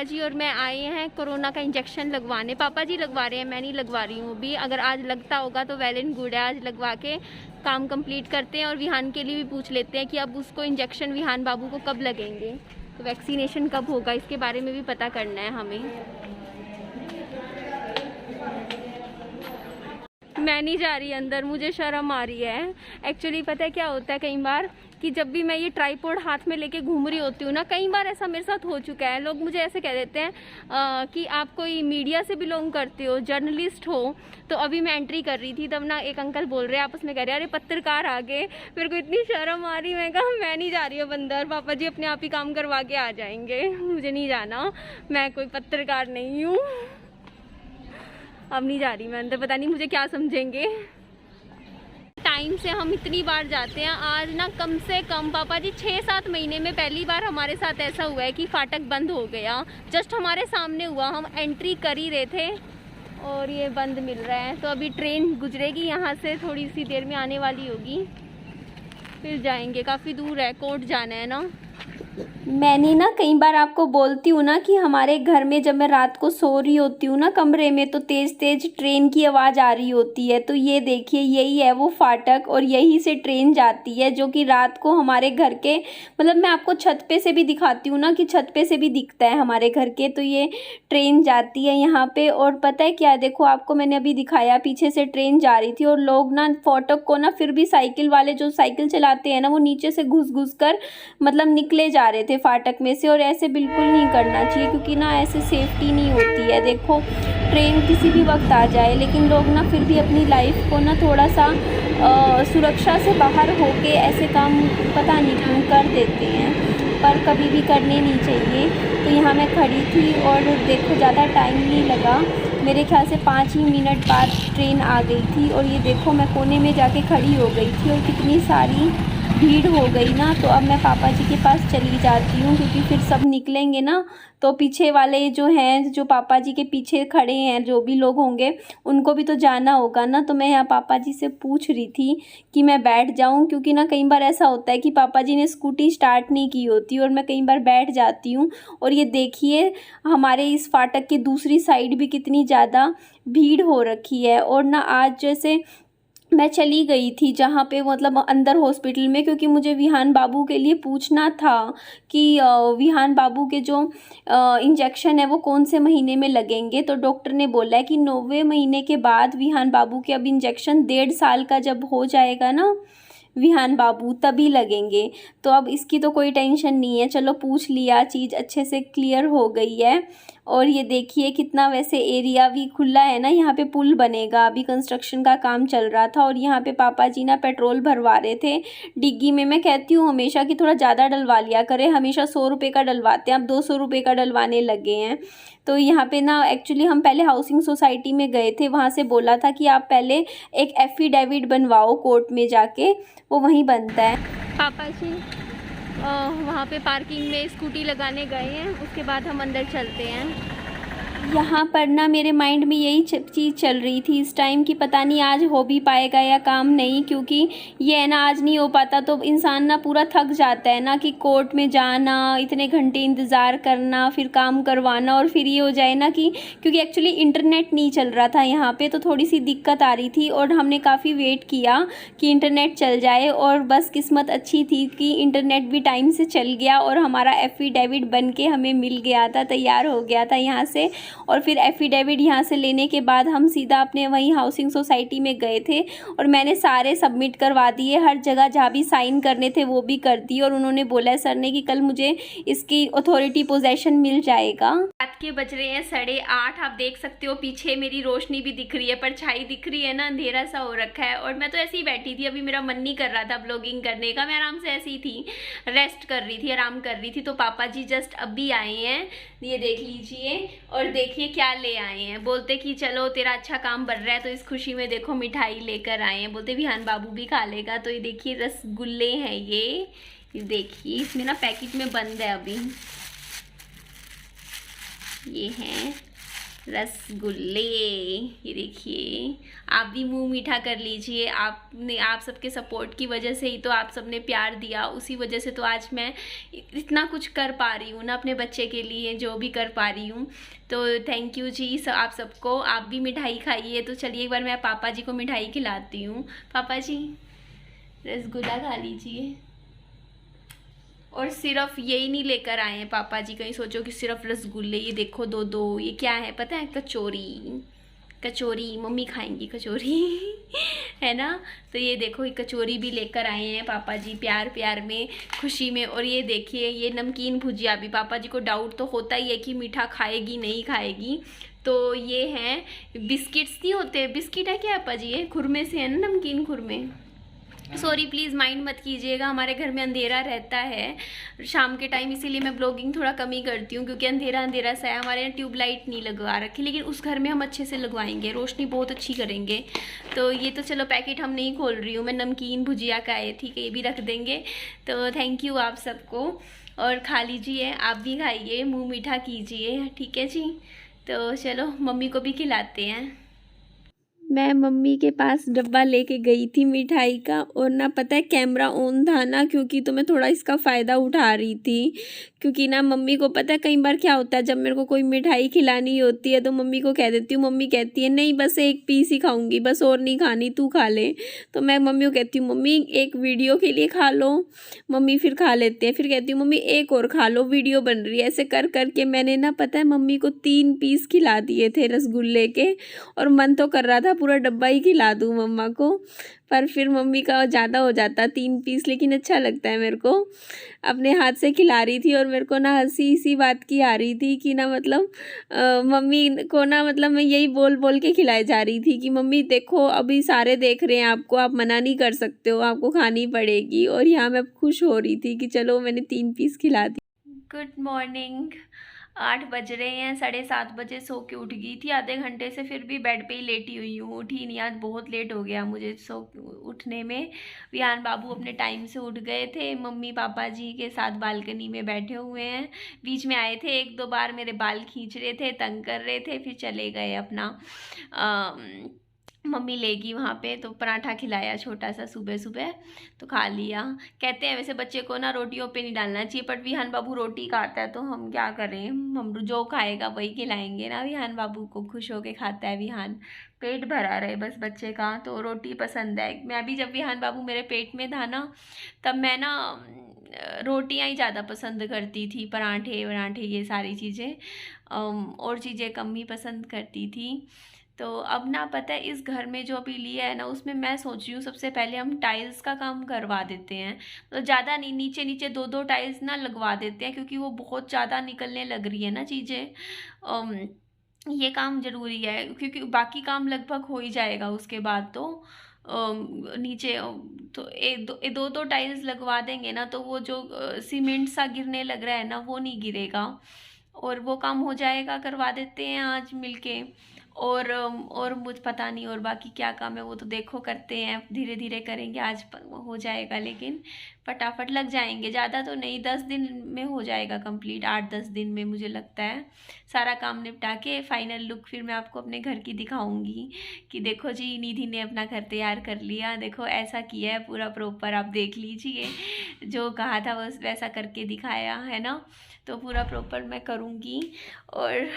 पापा जी और मैं आए हैं कोरोना का इंजेक्शन लगवाने। पापा जी लगवा रहे हैं, मैं नहीं लगवा रही हूँ अभी। अगर आज लगता होगा तो वेल एंड गुड है, आज लगवा के काम कंप्लीट करते हैं। और विहान के लिए भी पूछ लेते हैं कि अब उसको इंजेक्शन विहान बाबू को कब लगेंगे, तो वैक्सीनेशन कब होगा, इसके बारे में भी पता करना है हमें। मैं नहीं जा रही अंदर, मुझे शर्म आ रही है। एक्चुअली पता है क्या होता है, कई बार कि जब भी मैं ये ट्राइपॉड हाथ में लेके घूम रही होती हूँ ना, कई बार ऐसा मेरे साथ हो चुका है। लोग मुझे ऐसे कह देते हैं कि आप कोई मीडिया से बिलोंग करते हो, जर्नलिस्ट हो। तो अभी मैं एंट्री कर रही थी, तब ना एक अंकल बोल रहे हैं, आपस में कह रहे हैं अरे पत्रकार आ गए। मेरे को इतनी शर्म आ रही, मैं कहा मैं नहीं जा रही हूँ अंदर, पापा जी अपने आप ही काम करवा के आ जाएंगे, मुझे नहीं जाना, मैं कोई पत्रकार नहीं हूँ। अब नहीं जा रही मैं अंदर, पता नहीं मुझे क्या समझेंगे। टाइम से हम इतनी बार जाते हैं, आज ना कम से कम पापा जी 6-7 महीने में पहली बार हमारे साथ ऐसा हुआ है कि फाटक बंद हो गया। जस्ट हमारे सामने हुआ, हम एंट्री कर ही रहे थे और ये बंद मिल रहा है। तो अभी ट्रेन गुजरेगी यहाँ से, थोड़ी सी देर में आने वाली होगी, फिर जाएंगे। काफ़ी दूर है, कोर्ट जाना है ना। मैंने ना कई बार आपको बोलती हूँ ना कि हमारे घर में जब मैं रात को सो रही होती हूँ ना कमरे में, तो तेज़ तेज़ ट्रेन की आवाज़ आ रही होती है। तो ये देखिए, यही है वो फाटक और यहीं से ट्रेन जाती है, जो कि रात को हमारे घर के, मतलब मैं आपको छत पे से भी दिखाती हूँ ना कि छत पे से भी दिखता है हमारे घर के। तो ये ट्रेन जाती है यहाँ पे। और पता है क्या, देखो आपको मैंने अभी दिखाया, पीछे से ट्रेन जा रही थी और लोग ना फाटक को ना फिर भी साइकिल वाले जो साइकिल चलाते हैं ना, वो नीचे से घुस घुस कर मतलब निकले जा रहे थे फाटक में से। और ऐसे बिल्कुल नहीं करना चाहिए, क्योंकि ना ऐसे सेफ्टी नहीं होती है। देखो ट्रेन किसी भी वक्त आ जाए, लेकिन लोग ना फिर भी अपनी लाइफ को ना थोड़ा सा सुरक्षा से बाहर होके ऐसे काम पता नहीं क्यों कर देते हैं, पर कभी भी करने नहीं चाहिए। तो यहाँ मैं खड़ी थी और देखो ज़्यादा टाइम नहीं लगा, मेरे ख्याल से 5 ही मिनट बाद ट्रेन आ गई थी। और ये देखो मैं कोने में जाके खड़ी हो गई थी और कितनी सारी भीड़ हो गई ना। तो अब मैं पापा जी के पास चली जाती हूँ, क्योंकि फिर सब निकलेंगे ना, तो पीछे वाले जो हैं, जो पापा जी के पीछे खड़े हैं, जो भी लोग होंगे उनको भी तो जाना होगा ना। तो मैं यहाँ पापा जी से पूछ रही थी कि मैं बैठ जाऊँ, क्योंकि ना कई बार ऐसा होता है कि पापा जी ने स्कूटी स्टार्ट नहीं की होती और मैं कई बार बैठ जाती हूँ। और ये देखिए हमारे इस फाटक की दूसरी साइड भी कितनी ज़्यादा भीड़ हो रखी है। और ना आज जैसे मैं चली गई थी जहाँ पे मतलब अंदर हॉस्पिटल में, क्योंकि मुझे विहान बाबू के लिए पूछना था कि विहान बाबू के जो इंजेक्शन है वो कौन से महीने में लगेंगे। तो डॉक्टर ने बोला है कि 9वें महीने के बाद विहान बाबू के अब इंजेक्शन 1.5 साल का जब हो जाएगा ना विहान बाबू, तभी लगेंगे। तो अब इसकी तो कोई टेंशन नहीं है, चलो पूछ लिया, चीज़ अच्छे से क्लियर हो गई है। और ये देखिए कितना वैसे एरिया भी खुला है ना, यहाँ पे पुल बनेगा, अभी कंस्ट्रक्शन का काम चल रहा था। और यहाँ पे पापा जी ना पेट्रोल भरवा रहे थे डिग्गी में। मैं कहती हूँ हमेशा कि थोड़ा ज़्यादा डलवा लिया करें, हमेशा 100 रुपये का डलवाते हैं, अब 200 रुपये का डलवाने लगे हैं। तो यहाँ पे ना एक्चुअली हम पहले हाउसिंग सोसाइटी में गए थे, वहाँ से बोला था कि आप पहले एक एफिडेविट बनवाओ कोर्ट में जाके, वो वहीं बनता है। पापा जी वहाँ पे पार्किंग में स्कूटी लगाने गए हैं, उसके बाद हम अंदर चलते हैं। यहाँ पर ना मेरे माइंड में यही चीज़ चल रही थी इस टाइम कि पता नहीं आज हो भी पाएगा या काम नहीं, क्योंकि ये है ना आज नहीं हो पाता तो इंसान ना पूरा थक जाता है ना, कि कोर्ट में जाना, इतने घंटे इंतज़ार करना, फिर काम करवाना, और फिर ये हो जाए ना कि क्योंकि एक्चुअली इंटरनेट नहीं चल रहा था यहाँ पे, तो थोड़ी सी दिक्कत आ रही थी। और हमने काफ़ी वेट किया कि इंटरनेट चल जाए, और बस किस्मत अच्छी थी कि इंटरनेट भी टाइम से चल गया और हमारा एफिडेविट बन के हमें मिल गया था, तैयार हो गया था यहाँ से। और फिर एफिडेविट यहाँ से लेने के बाद हम सीधा अपने वहीं हाउसिंग सोसाइटी में गए थे और मैंने सारे सबमिट करवा दिए, हर जगह जहाँ भी साइन करने थे वो भी कर दिए। और उन्होंने बोला है सर ने कि कल मुझे इसकी अथॉरिटी पोजेशन मिल जाएगा। रात के बज रहे हैं 8:30, आप देख सकते हो पीछे मेरी रोशनी भी दिख रही है, परछाई दिख रही है ना, अंधेरा सा हो रखा है। और मैं तो ऐसे ही बैठी थी, अभी मेरा मन नहीं कर रहा था ब्लॉगिंग करने का, मैं आराम से ऐसी ही थी, रेस्ट कर रही थी, आराम कर रही थी। तो पापा जी जस्ट अभी आए हैं, ये देख लीजिए, और देखिए क्या ले आए हैं। बोलते कि चलो तेरा अच्छा काम बढ़ रहा है, तो इस खुशी में देखो मिठाई लेकर आए हैं। बोलते विहान बाबू भी खा लेगा। तो ये देखिए रसगुल्ले हैं, ये देखिए, इसमें ना पैकेट में बंद है अभी, ये हैं। रसगुल्ले, ये देखिए। आप भी मुंह मीठा कर लीजिए। आपने, आप सबके सपोर्ट की वजह से ही तो आप सबने प्यार दिया, उसी वजह से तो आज मैं इतना कुछ कर पा रही हूँ ना अपने बच्चे के लिए, जो भी कर पा रही हूँ। तो थैंक यू जी आप सबको। आप भी मिठाई खाइए। तो चलिए एक बार मैं पापा जी को मिठाई खिलाती हूँ। पापा जी रसगुल्ला खा लीजिए। और सिर्फ यही नहीं लेकर आए हैं पापा जी, कहीं सोचो कि सिर्फ रसगुल्ले। ये देखो दो दो, ये क्या है पता है? कचौरी। कचौरी मम्मी खाएंगी कचौरी है ना। तो ये देखो, ये कचौरी भी लेकर आए हैं पापा जी, प्यार प्यार में, खुशी में। और ये देखिए, ये नमकीन भुजिया भी। पापा जी को डाउट तो होता ही है कि मीठा खाएगी नहीं खाएगी। तो ये हैं बिस्किट्स, नहीं होते बिस्किट है क्या पापा जी? ये खुरमे से है ना, नमकीन खुरमे। सॉरी प्लीज़ माइंड मत कीजिएगा, हमारे घर में अंधेरा रहता है शाम के टाइम, इसीलिए मैं ब्लॉगिंग थोड़ा कम ही करती हूँ, क्योंकि अंधेरा अंधेरा सा है। हमारे यहाँ ट्यूबलाइट नहीं लगवा रखी, लेकिन उस घर में हम अच्छे से लगवाएंगे, रोशनी बहुत अच्छी करेंगे। तो ये तो चलो पैकेट हम नहीं खोल रही हूँ मैं, नमकीन भुजिया का है, ठीक है, ये भी रख देंगे। तो थैंक यू आप सबको, और खा लीजिए, आप भी खाइए, मुँह मीठा कीजिए, ठीक है जी। तो चलो मम्मी को भी खिलाते हैं। मैं मम्मी के पास डब्बा लेके गई थी मिठाई का, और ना पता है कैमरा ऑन था ना, क्योंकि तो मैं थोड़ा इसका फ़ायदा उठा रही थी। क्योंकि ना मम्मी को पता है कई बार क्या होता है, जब मेरे को कोई मिठाई खिलानी होती है तो मम्मी को कह देती हूँ, मम्मी कहती है नहीं बस एक पीस ही खाऊंगी, बस और नहीं खानी, तू खा ले। तो मैं मम्मी को कहती हूँ मम्मी एक वीडियो के लिए खा लो। मम्मी फिर खा लेते हैं, फिर कहती हूँ मम्मी एक और खा लो, वीडियो बन रही है। ऐसे कर करके मैंने ना पता है मम्मी को 3 पीस खिला दिए थे रसगुल्ले के, और मन तो कर रहा था पूरा डब्बा ही खिला दूँ मम्मा को, पर फिर मम्मी का ज़्यादा हो जाता 3 पीस। लेकिन अच्छा लगता है मेरे को, अपने हाथ से खिला रही थी। और मेरे को ना हंसी इसी बात की आ रही थी कि ना मतलब मम्मी को ना मतलब मैं यही बोल बोल के खिलाई जा रही थी कि मम्मी देखो अभी सारे देख रहे हैं आपको, आप मना नहीं कर सकते हो, आपको खानी पड़ेगी। और यहाँ मैं खुश हो रही थी कि चलो मैंने 3 पीस खिला दी। गुड मॉर्निंग, 8 बज रहे हैं, 7:30 बजे सो के उठ गई थी आधे घंटे से, फिर भी बेड पे ही लेटी हुई हूँ, उठी नहीं। आज बहुत लेट हो गया मुझे सो उठने में। विहान बाबू अपने टाइम से उठ गए थे, मम्मी पापा जी के साथ बालकनी में बैठे हुए हैं। बीच में आए थे 1-2 बार, मेरे बाल खींच रहे थे, तंग कर रहे थे, फिर चले गए अपना। मम्मी लेगी वहाँ पे, तो पराठा खिलाया छोटा सा सुबह सुबह, तो खा लिया। कहते हैं वैसे बच्चे को ना रोटियों पे नहीं डालना चाहिए, बट विहान बाबू रोटी खाता है, तो हम क्या करें, हम जो खाएगा वही खिलाएंगे ना विहान बाबू को। खुश होके खाता है विहान, पेट भरा रहे बस बच्चे का, तो रोटी पसंद है। मैं भी जब विहान बाबू मेरे पेट में था ना, तब मैं ना रोटियां ही ज़्यादा पसंद करती थी, पराठे वराठे ये सारी चीज़ें, और चीज़ें कम ही पसंद करती थी। तो अब ना पता है इस घर में जो अभी लिया है ना, उसमें मैं सोच रही हूँ सबसे पहले हम टाइल्स का काम करवा देते हैं। तो ज़्यादा नहीं, नीचे नीचे 2-2 टाइल्स ना लगवा देते हैं, क्योंकि वो बहुत ज़्यादा निकलने लग रही है ना चीज़ें। ये काम ज़रूरी है, क्योंकि बाकी काम लगभग हो ही जाएगा उसके बाद। तो नीचे तो एक दो दो टाइल्स लगवा देंगे ना, तो वो जो सीमेंट सा गिरने लग रहा है ना, वो नहीं गिरेगा, और वो काम हो जाएगा। करवा देते हैं आज मिलके। और मुझ पता नहीं और बाकी क्या काम है, वो तो देखो करते हैं, धीरे धीरे करेंगे, आज हो जाएगा, लेकिन फटाफट लग जाएंगे। ज़्यादा तो नहीं, 10 दिन में हो जाएगा कंप्लीट, 8-10 दिन में मुझे लगता है सारा काम निपटा के। फाइनल लुक फिर मैं आपको अपने घर की दिखाऊंगी कि देखो जी निधि ने अपना घर तैयार कर लिया, देखो ऐसा किया है पूरा प्रॉपर, आप देख लीजिए, जो कहा था बस वैसा करके दिखाया है ना। तो पूरा प्रॉपर मैं करूँगी। और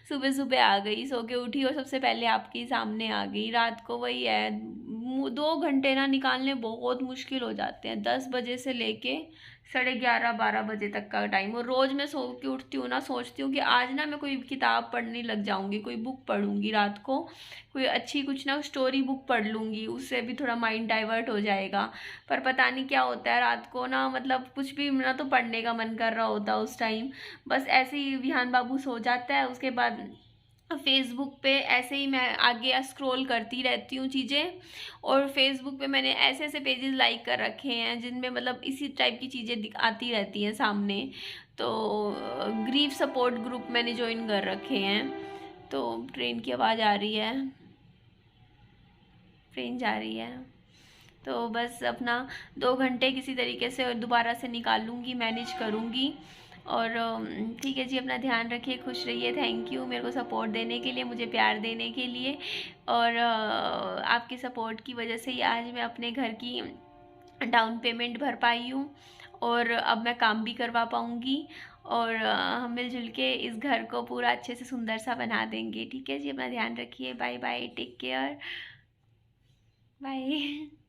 सुबह सुबह आ गई, सो के उठी और सबसे पहले आपके सामने आ गई। रात को वही है, 2 घंटे ना निकालने बहुत मुश्किल हो जाते हैं, 10 बजे से लेके 11:30-12 बजे तक का टाइम। और रोज़ मैं सो के उठती हूँ ना, सोचती हूँ कि आज ना मैं कोई किताब पढ़ने लग जाऊँगी, कोई बुक पढ़ूँगी रात को, कोई अच्छी कुछ ना स्टोरी बुक पढ़ लूँगी, उससे भी थोड़ा माइंड डाइवर्ट हो जाएगा। पर पता नहीं क्या होता है रात को ना, मतलब कुछ भी ना तो पढ़ने का मन कर रहा होता उस टाइम, बस ऐसे ही विहान बाबू सो जाता है। उसके बाद फेसबुक पे ऐसे ही मैं आगे स्क्रॉल करती रहती हूँ चीज़ें, और फेसबुक पे मैंने ऐसे ऐसे पेजेस लाइक कर रखे हैं जिनमें मतलब इसी टाइप की चीज़ें आती रहती हैं सामने। तो ग्रीफ सपोर्ट ग्रुप मैंने ज्वाइन कर रखे हैं। तो ट्रेन की आवाज़ आ रही है, ट्रेन जा रही है। तो बस अपना 2 घंटे किसी तरीके से दोबारा से निकाल लूँगी, मैनेज करूँगी। और ठीक है जी, अपना ध्यान रखिए, खुश रहिए। थैंक यू मेरे को सपोर्ट देने के लिए, मुझे प्यार देने के लिए। और आपके सपोर्ट की वजह से ही आज मैं अपने घर की डाउन पेमेंट भर पाई हूँ, और अब मैं काम भी करवा पाऊँगी, और हम मिलजुल के इस घर को पूरा अच्छे से सुंदर सा बना देंगे। ठीक है जी, अपना ध्यान रखिए। Bye bye, take care, bye.